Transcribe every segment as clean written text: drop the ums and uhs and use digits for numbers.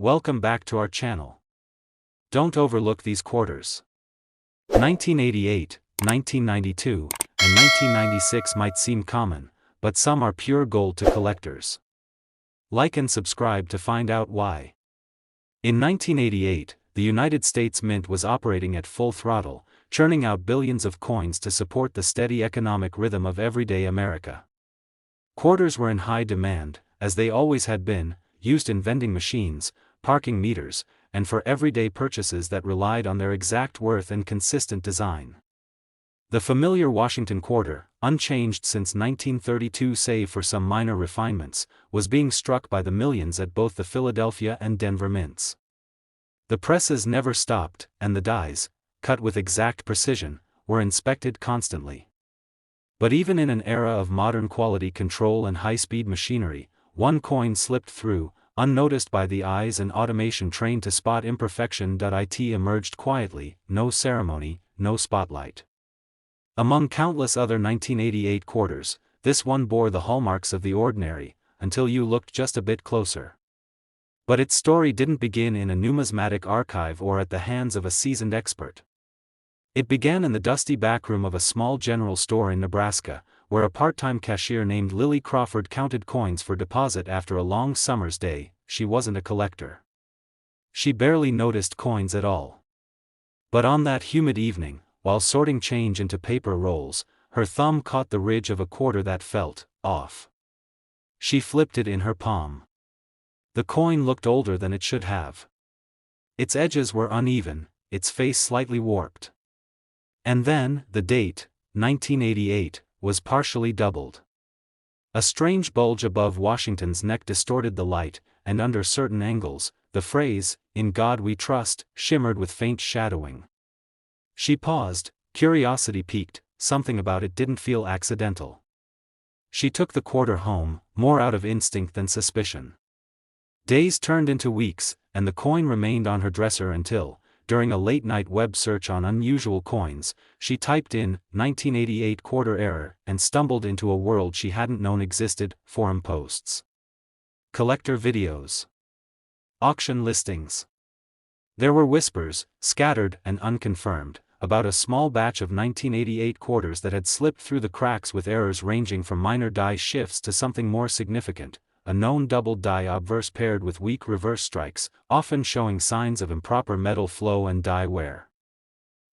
Welcome back to our channel. Don't overlook these quarters. 1988, 1992, and 1996 might seem common, but some are pure gold to collectors. Like and subscribe to find out why. In 1988, the United States Mint was operating at full throttle, churning out billions of coins to support the steady economic rhythm of everyday America. Quarters were in high demand, as they always had been, used in vending machines, parking meters, and for everyday purchases that relied on their exact worth and consistent design. The familiar Washington quarter, unchanged since 1932 save for some minor refinements, was being struck by the millions at both the Philadelphia and Denver mints. The presses never stopped, and the dies, cut with exact precision, were inspected constantly. But even in an era of modern quality control and high-speed machinery, one coin slipped through, unnoticed by the eyes and automation trained to spot imperfection. It emerged quietly, no ceremony, no spotlight. Among countless other 1988 quarters, this one bore the hallmarks of the ordinary, until you looked just a bit closer. But its story didn't begin in a numismatic archive or at the hands of a seasoned expert. It began in the dusty backroom of a small general store in Nebraska, where a part-time cashier named Lily Crawford counted coins for deposit after a long summer's day. She wasn't a collector. She barely noticed coins at all. But on that humid evening, while sorting change into paper rolls, her thumb caught the ridge of a quarter that felt off. She flipped it in her palm. The coin looked older than it should have. Its edges were uneven, its face slightly warped. And then, the date, 1988, was partially doubled. A strange bulge above Washington's neck distorted the light, and under certain angles, the phrase, "In God We Trust," shimmered with faint shadowing. She paused, curiosity piqued, something about it didn't feel accidental. She took the quarter home, more out of instinct than suspicion. Days turned into weeks, and the coin remained on her dresser until, during a late-night web search on unusual coins, she typed in 1988 quarter error and stumbled into a world she hadn't known existed: forum posts, collector videos, auction listings. There were whispers, scattered and unconfirmed, about a small batch of 1988 quarters that had slipped through the cracks with errors ranging from minor die shifts to something more significant: a known double die obverse paired with weak reverse strikes, often showing signs of improper metal flow and die wear.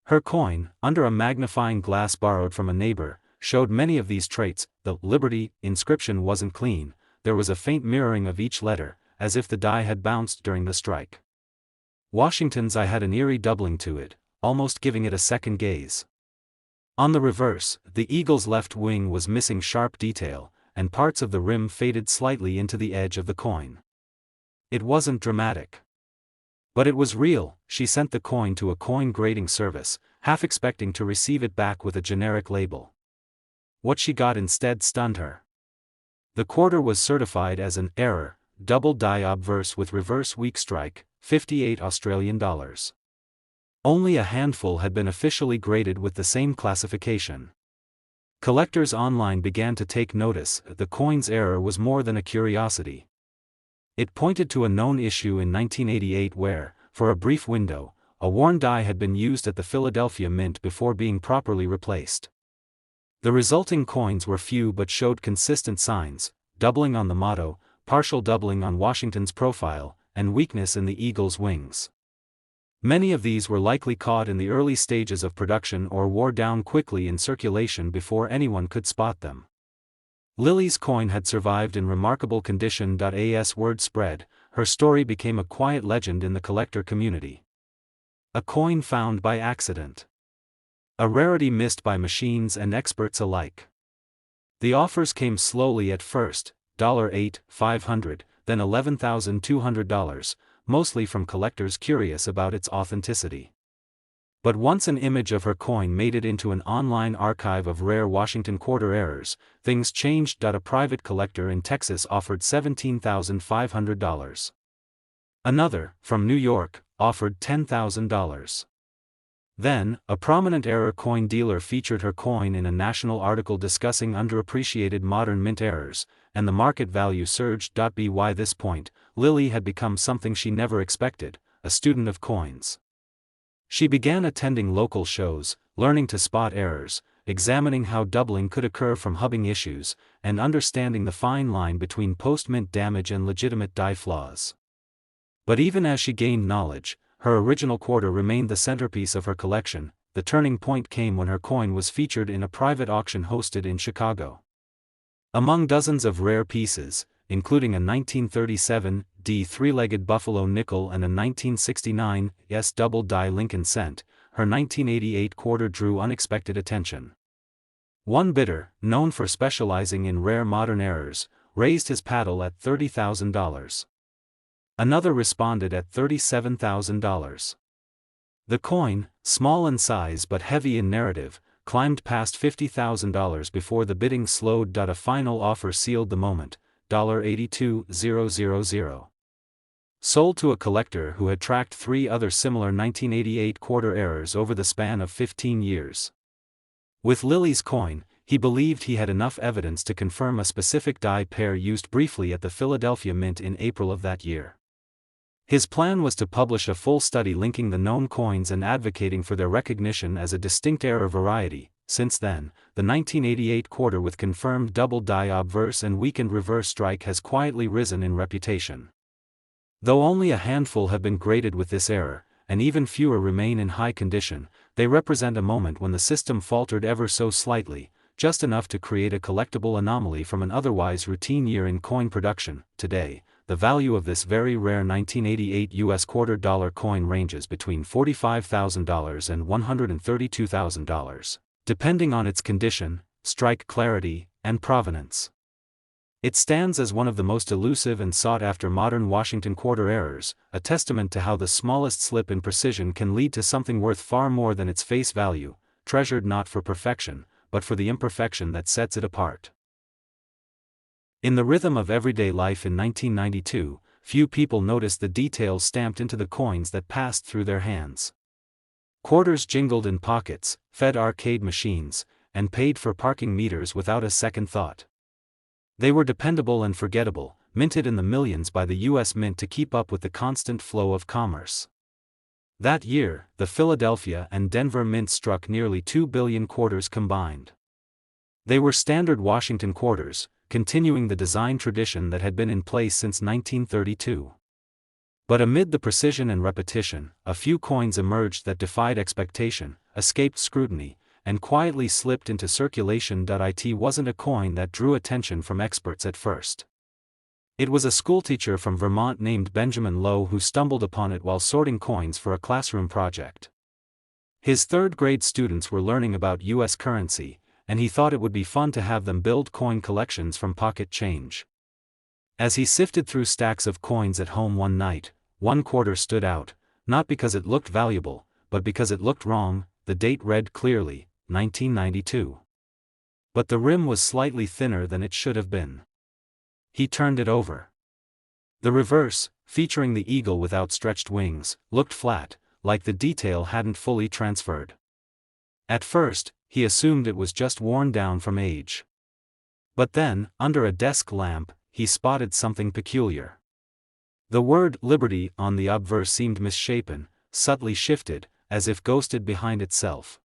Her coin, under a magnifying glass borrowed from a neighbor, showed many of these traits. The "Liberty" inscription wasn't clean, there was a faint mirroring of each letter, as if the die had bounced during the strike. Washington's I had an eerie doubling to it, almost giving it a second gaze. On the reverse, the eagle's left wing was missing sharp detail, and parts of the rim faded slightly into the edge of the coin. It wasn't dramatic. But it was real. She sent the coin to a coin grading service, half expecting to receive it back with a generic label. What she got instead stunned her. The quarter was certified as an error, double die obverse with reverse weak strike, $58. Only a handful had been officially graded with the same classification. Collectors online began to take notice. The coin's error was more than a curiosity. It pointed to a known issue in 1988 where, for a brief window, a worn die had been used at the Philadelphia Mint before being properly replaced. The resulting coins were few but showed consistent signs: doubling on the motto, partial doubling on Washington's profile, and weakness in the eagle's wings. Many of these were likely caught in the early stages of production or wore down quickly in circulation before anyone could spot them. Lily's coin had survived in remarkable condition. As word spread, her story became a quiet legend in the collector community. A coin found by accident. A rarity missed by machines and experts alike. The offers came slowly at first: $8,000, $500, then $11,200, mostly from collectors curious about its authenticity. But once an image of her coin made it into an online archive of rare Washington quarter errors, things changed. A private collector in Texas offered $17,500. Another, from New York, offered $10,000. Then, a prominent error coin dealer featured her coin in a national article discussing underappreciated modern mint errors, and the market value surged. By this point, Lily had become something she never expected, a student of coins. She began attending local shows, learning to spot errors, examining how doubling could occur from hubbing issues, and understanding the fine line between post-mint damage and legitimate die flaws. But even as she gained knowledge, her original quarter remained the centerpiece of her collection. The turning point came when her coin was featured in a private auction hosted in Chicago. Among dozens of rare pieces, including a 1937 D three-legged buffalo nickel and a 1969 S double-die Lincoln cent, her 1988 quarter drew unexpected attention. One bidder, known for specializing in rare modern errors, raised his paddle at $30,000. Another responded at $37,000. The coin, small in size but heavy in narrative, climbed past $50,000 before the bidding slowed. A final offer sealed the moment, $82,000. Sold to a collector who had tracked 3 other similar 1988 quarter errors over the span of 15 years. With Lily's coin, he believed he had enough evidence to confirm a specific die pair used briefly at the Philadelphia Mint in April of that year. His plan was to publish a full study linking the known coins and advocating for their recognition as a distinct error variety. Since then, the 1988 quarter with confirmed double die obverse and weakened reverse strike has quietly risen in reputation. Though only a handful have been graded with this error, and even fewer remain in high condition, they represent a moment when the system faltered ever so slightly, just enough to create a collectible anomaly from an otherwise routine year in coin production. Today, the value of this very rare 1988 US $quarter coin ranges between $45,000 and $132,000, depending on its condition, strike clarity, and provenance. It stands as one of the most elusive and sought-after modern Washington quarter errors, a testament to how the smallest slip in precision can lead to something worth far more than its face value, treasured not for perfection, but for the imperfection that sets it apart. In the rhythm of everyday life in 1992, few people noticed the details stamped into the coins that passed through their hands. Quarters jingled in pockets, fed arcade machines, and paid for parking meters without a second thought. They were dependable and forgettable, minted in the millions by the U.S. Mint to keep up with the constant flow of commerce. That year, the Philadelphia and Denver Mints struck nearly 2 billion quarters combined. They were standard Washington quarters, continuing the design tradition that had been in place since 1932. But amid the precision and repetition, a few coins emerged that defied expectation, escaped scrutiny, and quietly slipped into circulation. It wasn't a coin that drew attention from experts at first. It was a schoolteacher from Vermont named Benjamin Lowe who stumbled upon it while sorting coins for a classroom project. His third-grade students were learning about U.S. currency, and he thought it would be fun to have them build coin collections from pocket change. As he sifted through stacks of coins at home one night, one quarter stood out, not because it looked valuable, but because it looked wrong. The date read clearly, 1992. But the rim was slightly thinner than it should have been. He turned it over. The reverse, featuring the eagle with outstretched wings, looked flat, like the detail hadn't fully transferred. At first, he assumed it was just worn down from age. But then, under a desk lamp, he spotted something peculiar. The word "Liberty" on the obverse seemed misshapen, subtly shifted, as if ghosted behind itself.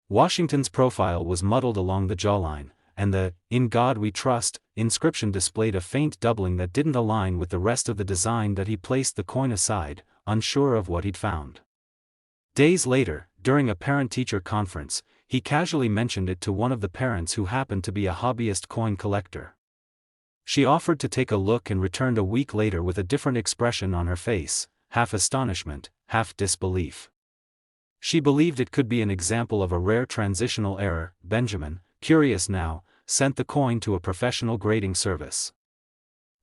Washington's profile was muddled along the jawline, and the "In God We Trust" inscription displayed a faint doubling that didn't align with the rest of the design. He placed the coin aside, unsure of what he'd found. Days later, during a parent-teacher conference, he casually mentioned it to one of the parents who happened to be a hobbyist coin collector. She offered to take a look and returned a week later with a different expression on her face, half astonishment, half disbelief. She believed it could be an example of a rare transitional error. Benjamin, curious now, sent the coin to a professional grading service.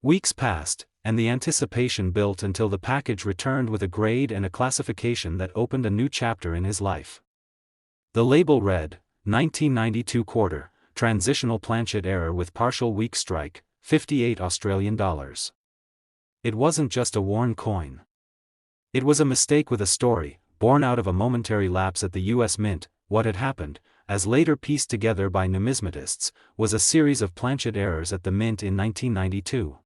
Weeks passed, and the anticipation built until the package returned with a grade and a classification that opened a new chapter in his life. The label read, 1992 quarter, transitional planchet error with partial weak strike, $58. It wasn't just a worn coin. It was a mistake with a story, born out of a momentary lapse at the U.S. Mint. What had happened, as later pieced together by numismatists, was a series of planchet errors at the Mint in 1992.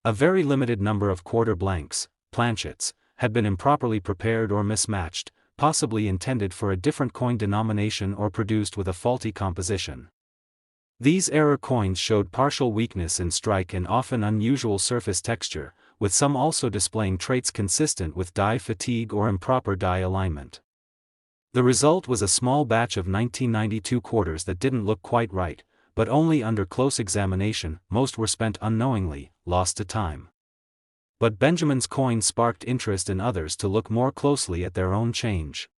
A very limited number of quarter blanks, planchets, had been improperly prepared or mismatched, possibly intended for a different coin denomination or produced with a faulty composition. These error coins showed partial weakness in strike and often unusual surface texture, with some also displaying traits consistent with die fatigue or improper die alignment. The result was a small batch of 1992 quarters that didn't look quite right, but only under close examination. Most were spent unknowingly, lost to time. But Benjamin's coin sparked interest in others to look more closely at their own change.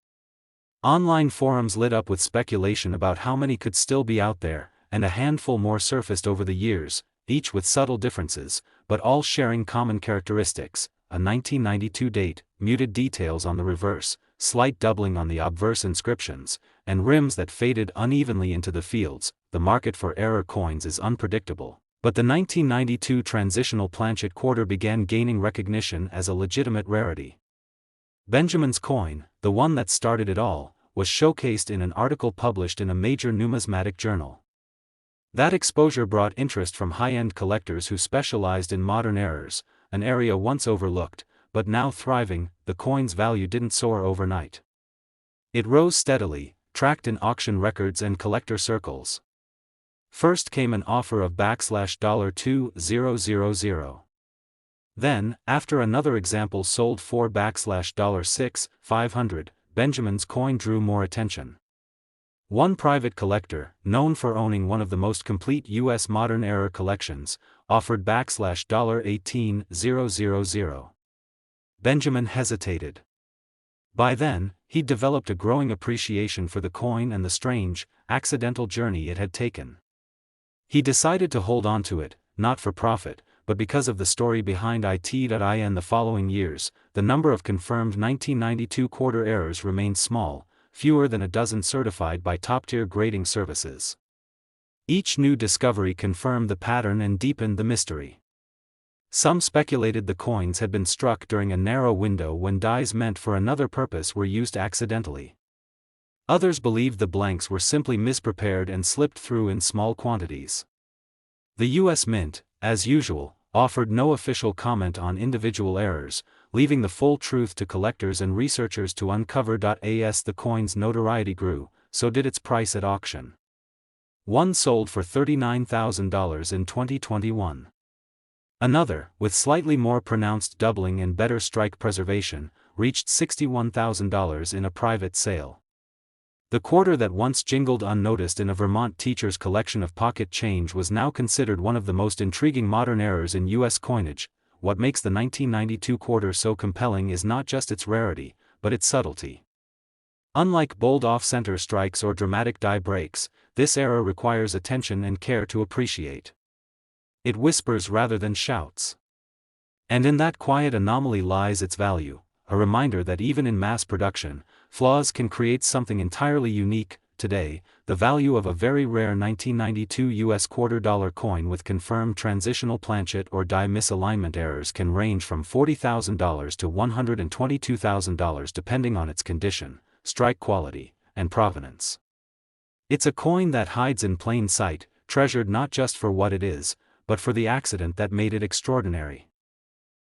Online forums lit up with speculation about how many could still be out there, and a handful more surfaced over the years, each with subtle differences, but all sharing common characteristics: a 1992 date, muted details on the reverse, slight doubling on the obverse inscriptions, and rims that faded unevenly into the fields. The market for error coins is unpredictable, but the 1992 transitional planchet quarter began gaining recognition as a legitimate rarity. Benjamin's coin, the one that started it all, was showcased in an article published in a major numismatic journal. That exposure brought interest from high-end collectors who specialized in modern errors, an area once overlooked, but now thriving. The coin's value didn't soar overnight. It rose steadily, tracked in auction records and collector circles. First came an offer of $2,000. Then, after another example sold for $6,500, Benjamin's coin drew more attention. One private collector, known for owning one of the most complete U.S. modern error collections, offered $18,000. Benjamin hesitated. By then, he'd developed a growing appreciation for the coin and the strange, accidental journey it had taken. He decided to hold on to it, not for profit, but because of the story behind it. In the following years, the number of confirmed 1992 quarter errors remained small, fewer than a dozen certified by top-tier grading services. Each new discovery confirmed the pattern and deepened the mystery. Some speculated the coins had been struck during a narrow window when dies meant for another purpose were used accidentally. Others believed the blanks were simply misprepared and slipped through in small quantities. The U.S. Mint, as usual, offered no official comment on individual errors, leaving the full truth to collectors and researchers to uncover. As the coin's notoriety grew, so did its price at auction. One sold for $39,000 in 2021. Another, with slightly more pronounced doubling and better strike preservation, reached $61,000 in a private sale. The quarter that once jingled unnoticed in a Vermont teacher's collection of pocket change was now considered one of the most intriguing modern errors in U.S. coinage. What makes the 1992 quarter so compelling is not just its rarity, but its subtlety. Unlike bold off-center strikes or dramatic die breaks, this error requires attention and care to appreciate. It whispers rather than shouts. And in that quiet anomaly lies its value, a reminder that even in mass production, flaws can create something entirely unique. Today, the value of a very rare 1992 U.S. $quarter coin with confirmed transitional planchet or die misalignment errors can range from $40,000 to $122,000 depending on its condition, strike quality, and provenance. It's a coin that hides in plain sight, treasured not just for what it is, but for the accident that made it extraordinary.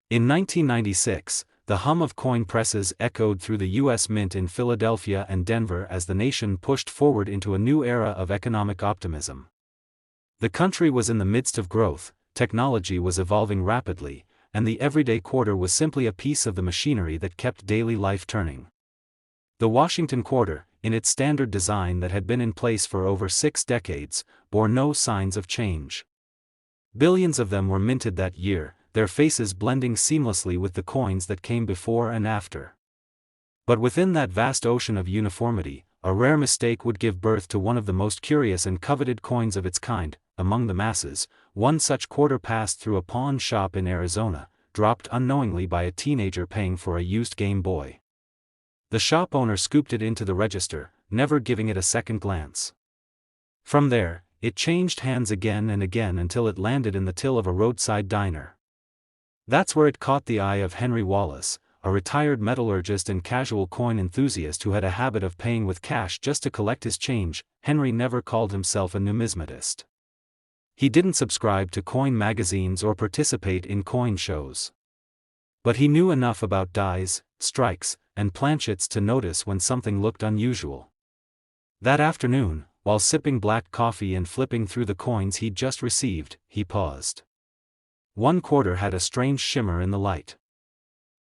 In 1996, the hum of coin presses echoed through the U.S. Mint in Philadelphia and Denver as the nation pushed forward into a new era of economic optimism. The country was in the midst of growth, technology was evolving rapidly, and the everyday quarter was simply a piece of the machinery that kept daily life turning. The Washington quarter, in its standard design that had been in place for over 6 decades, bore no signs of change. Billions of them were minted that year, their faces blending seamlessly with the coins that came before and after. But within that vast ocean of uniformity, a rare mistake would give birth to one of the most curious and coveted coins of its kind. Among the masses, one such quarter passed through a pawn shop in Arizona, dropped unknowingly by a teenager paying for a used Game Boy. The shop owner scooped it into the register, never giving it a second glance. From there, it changed hands again and again until it landed in the till of a roadside diner. That's where it caught the eye of Henry Wallace, a retired metallurgist and casual coin enthusiast who had a habit of paying with cash just to collect his change. Henry never called himself a numismatist. He didn't subscribe to coin magazines or participate in coin shows. But he knew enough about dies, strikes, and planchets to notice when something looked unusual. That afternoon, while sipping black coffee and flipping through the coins he'd just received, he paused. One quarter had a strange shimmer in the light.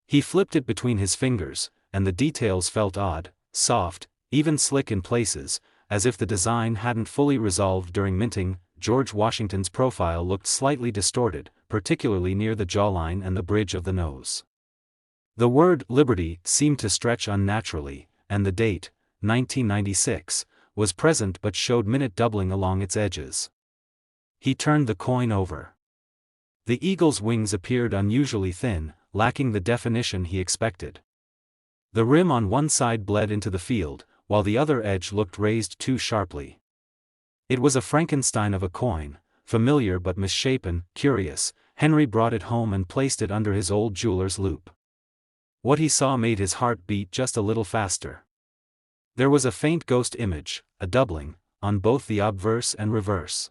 He flipped it between his fingers, and the details felt odd, soft, even slick in places, as if the design hadn't fully resolved during minting. George Washington's profile looked slightly distorted, particularly near the jawline and the bridge of the nose. The word "Liberty" seemed to stretch unnaturally, and the date, 1996, was present but showed minute doubling along its edges. He turned the coin over. The eagle's wings appeared unusually thin, lacking the definition he expected. The rim on one side bled into the field, while the other edge looked raised too sharply. It was a Frankenstein of a coin, familiar but misshapen. Curious, Henry brought it home and placed it under his old jeweler's loupe. What he saw made his heart beat just a little faster. There was a faint ghost image, a doubling, on both the obverse and reverse.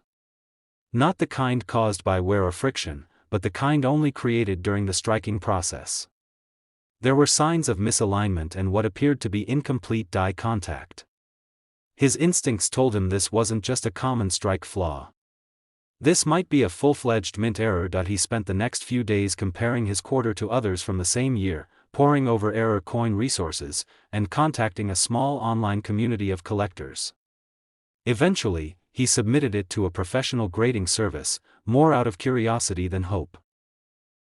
Not the kind caused by wear or friction, but the kind only created during the striking process. There were signs of misalignment and what appeared to be incomplete die contact. His instincts told him this wasn't just a common strike flaw. This might be a full-fledged mint error. He spent the next few days comparing his quarter to others from the same year, poring over error coin resources, and contacting a small online community of collectors. Eventually, he submitted it to a professional grading service, more out of curiosity than hope.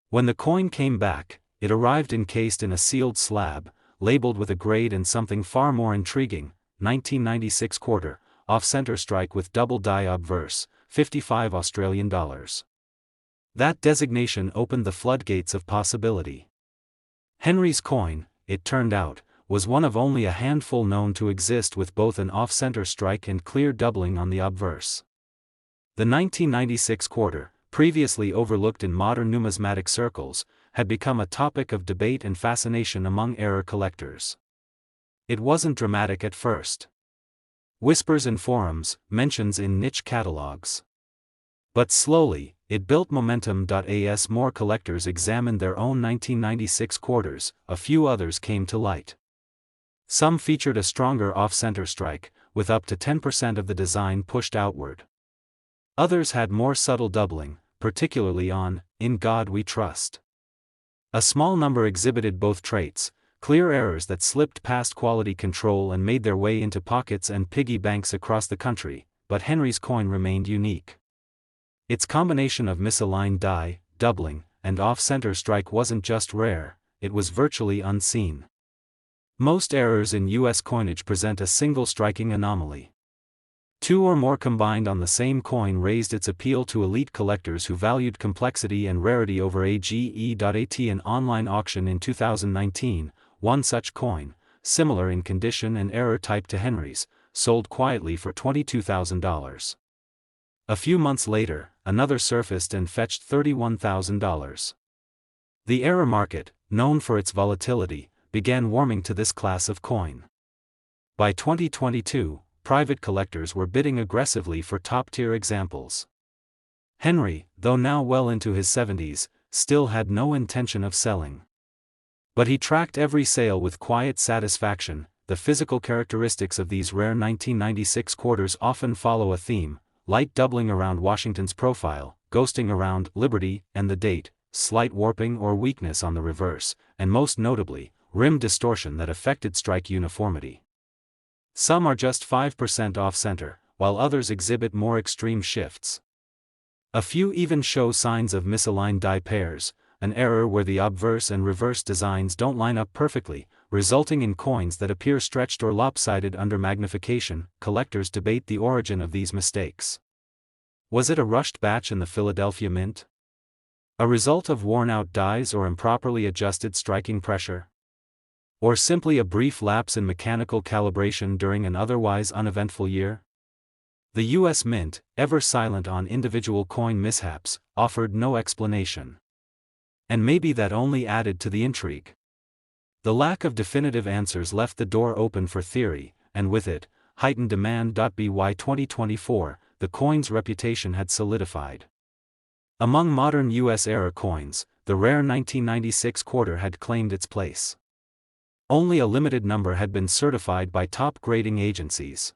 When the coin came back, it arrived encased in a sealed slab, labeled with a grade and something far more intriguing: 1996 quarter, off-center strike with double die obverse, $55 Australian. That designation opened the floodgates of possibility. Henry's coin, it turned out, was one of only a handful known to exist with both an off-center strike and clear doubling on the obverse. The 1996 quarter, previously overlooked in modern numismatic circles, had become a topic of debate and fascination among error collectors. It wasn't dramatic at first. Whispers in forums, mentions in niche catalogs. But slowly, it built momentum. As more collectors examined their own 1996 quarters, a few others came to light. Some featured a stronger off-center strike, with up to 10% of the design pushed outward. Others had more subtle doubling, particularly on "In God We Trust." A small number exhibited both traits: clear errors that slipped past quality control and made their way into pockets and piggy banks across the country, but Henry's coin remained unique. Its combination of misaligned die, doubling, and off-center strike wasn't just rare, it was virtually unseen. Most errors in U.S. coinage present a single striking anomaly. Two or more combined on the same coin raised its appeal to elite collectors who valued complexity and rarity over AGE. At an online auction in 2019, one such coin, similar in condition and error type to Henry's, sold quietly for $22,000. A few months later, another surfaced and fetched $31,000. The error market, known for its volatility, began warming to this class of coin. By 2022, private collectors were bidding aggressively for top-tier examples. Henry, though now well into his 70s, still had no intention of selling. But he tracked every sale with quiet satisfaction. The physical characteristics of these rare 1996 quarters often follow a theme: light doubling around Washington's profile, ghosting around Liberty and the date, slight warping or weakness on the reverse, and most notably, rim distortion that affected strike uniformity. Some are just 5% off-center, while others exhibit more extreme shifts. A few even show signs of misaligned die pairs, an error where the obverse and reverse designs don't line up perfectly, resulting in coins that appear stretched or lopsided under magnification. Collectors debate the origin of these mistakes. Was it a rushed batch in the Philadelphia Mint? A result of worn-out dies or improperly adjusted striking pressure? Or simply a brief lapse in mechanical calibration during an otherwise uneventful year? The U.S. Mint, ever silent on individual coin mishaps, offered no explanation. And maybe that only added to the intrigue. The lack of definitive answers left the door open for theory, and with it, heightened demand. By 2024, the coin's reputation had solidified. Among modern U.S.-era coins, the rare 1996 quarter had claimed its place. Only a limited number had been certified by top grading agencies.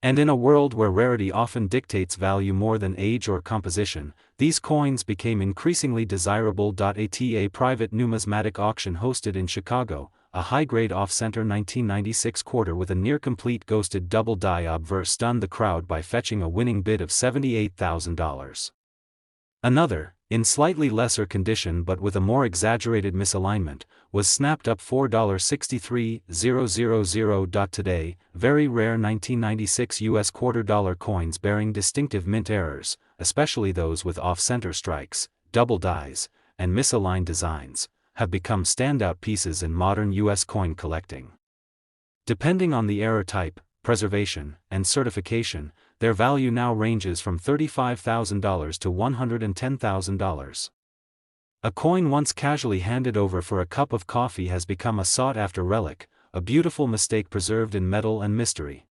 And in a world where rarity often dictates value more than age or composition, these coins became increasingly desirable. At a private numismatic auction hosted in Chicago, a high-grade off-center 1996 quarter with a near-complete ghosted double die obverse stunned the crowd by fetching a winning bid of $78,000. Another, in slightly lesser condition but with a more exaggerated misalignment, was snapped up $4.63000. Today, very rare 1996 US quarter-dollar coins bearing distinctive mint errors, especially those with off-center strikes, double dies, and misaligned designs, have become standout pieces in modern US coin collecting. Depending on the error type, preservation, and certification, their value now ranges from $35,000 to $110,000. A coin once casually handed over for a cup of coffee has become a sought-after relic, a beautiful mistake preserved in metal and mystery.